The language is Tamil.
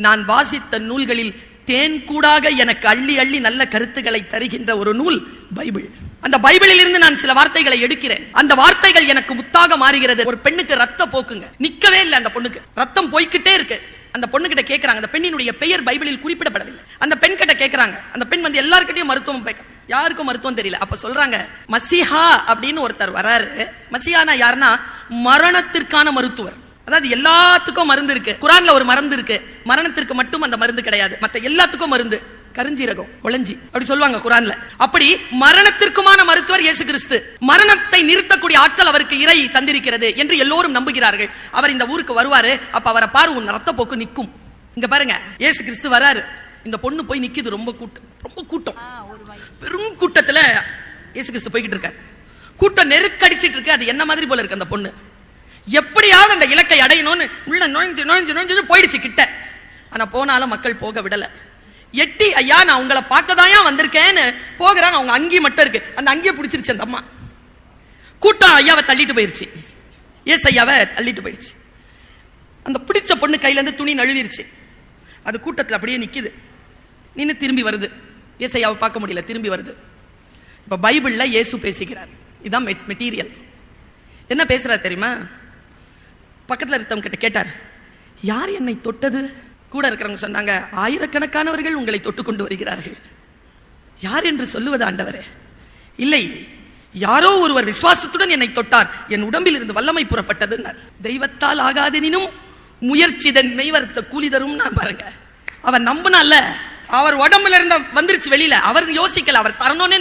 நான் வாசித்த நூல்களில் தேன் கூடாக எனக்கு அள்ளி அள்ளி நல்ல கருத்துக்களை தருகின்ற ஒரு நூல் பைபிள். அந்த பைபிளில் இருந்து நான் சில வார்த்தைகளை எடுக்கிறேன். அந்த வார்த்தைகள் எனக்கு முத்தாக மாறுகிறது. ஒரு பெண்ணுக்கு ரத்த போக்குங்க, நிக்கவே இல்லை. அந்த பொண்ணுக்கு ரத்தம் போய்கிட்டே இருக்கு. அந்த பொண்ணு கிட்ட கேட்கறாங்க, அந்த பெண்ணினுடைய பெயர் பைபிளில் குறிப்பிடப்படவில்லை. அந்த பெண் கிட்ட கேட்கறாங்க, அந்த பெண் வந்து எல்லார்கிட்டயும் மருத்துவம் கேட்க, யாருக்கும் மருத்துவம் தெரியல. அப்ப சொல்றாங்க, மசிஹா அப்படின்னு ஒருத்தர் வராரு. மசிஹானா யாருன்னா மரணத்திற்கான மருத்துவர். அதாவது எல்லாத்துக்கும் மருந்து இருக்கு. குரான்ல ஒரு மருந்து இருக்கு, மரணத்திற்கு மட்டும் அந்த மருந்து கிடையாது, மத்த எல்லாத்துக்கும் மருந்து. கருஞ்சீரகம், கொளஞ்சி அப்படி சொல்லுவாங்க குரான்ல. அப்படி மரணத்திற்குமான மருத்துவர் இயேசு கிறிஸ்து. மரணத்தை நிறுத்தக்கூடிய ஆற்றல் அவருக்கு இறை தந்திருக்கிறது என்று எல்லோரும் நம்புகிறார்கள். அவர் இந்த ஊருக்கு வருவாரு. அப்ப அவரை பாரு, உன் ரத்த போக்கு நிக்கும். இங்க பாருங்க, இயேசு கிறிஸ்து வராரு. இந்த பொண்ணு போய் நிக்குது. ரொம்ப கூட்டம், பெரும் கூட்டத்துல இயேசு கிறிஸ்து போய்கிட்டு இருக்காரு. கூட்டம் நெருக்கடிச்சிட்டு இருக்கு. அது என்ன மாதிரி போல இருக்கு. அந்த பொண்ணு எப்படியாவது அந்த இலக்கை அடையணும்னு உள்ள நுழைஞ்சு போயிடுச்சு கிட்ட. ஆனா போனாலும் மக்கள் போக விடல. எட்டி, ஐயா நான் உங்களை பார்க்கதாயா வந்திருக்கேன்னு போகிறாங்க. அவங்க அங்கி மட்டும் இருக்கு. அந்த அங்கியை பிடிச்சிருச்சு அந்த அம்மா. கூட்டம் ஐயாவை தள்ளிட்டு போயிருச்சு. ஏசு ஐயாவை தள்ளிட்டு போயிடுச்சு. அந்த பிடிச்ச பொண்ணு கையில இருந்து துணி நழுவிருச்சு. அது கூட்டத்தில் அப்படியே நிக்குது. நின்று திரும்பி வருது. ஏசு ஐயாவை பார்க்க முடியல, திரும்பி வருது. இப்ப பைபிள்ல இயேசு பேசுகிறார். இதுதான் மெட்டீரியல். என்ன பேசுறாரு தெரியுமா? பக்கத்துல இருக்கவங்க கிட்ட கேட்டார், யார் என்னை தொட்டது? கூட இருக்கிறவங்க சொன்னாங்க, ஆயிரக்கணக்கானவர்கள் உங்களை தொட்டு கொண்டு வருகிறார்கள். யார் என்று சொல்லுவது ஆண்டவரே? இல்லை, யாரோ ஒருவர் விசுவாசத்துடன் என்னை தொட்டார், என் உடம்பில் இருந்து வல்லமை புறப்பட்டது. தெய்வத்தால் ஆகாதெனினும் முயற்சி தன் மெய்வர்த்த கூலி தரும். நான் பாருங்க, அவர் நம்பினால அவர் உடம்புல இருந்த வந்துருச்சு வெளியில. அவர் யோசிக்கல, அவர் தரணும்னு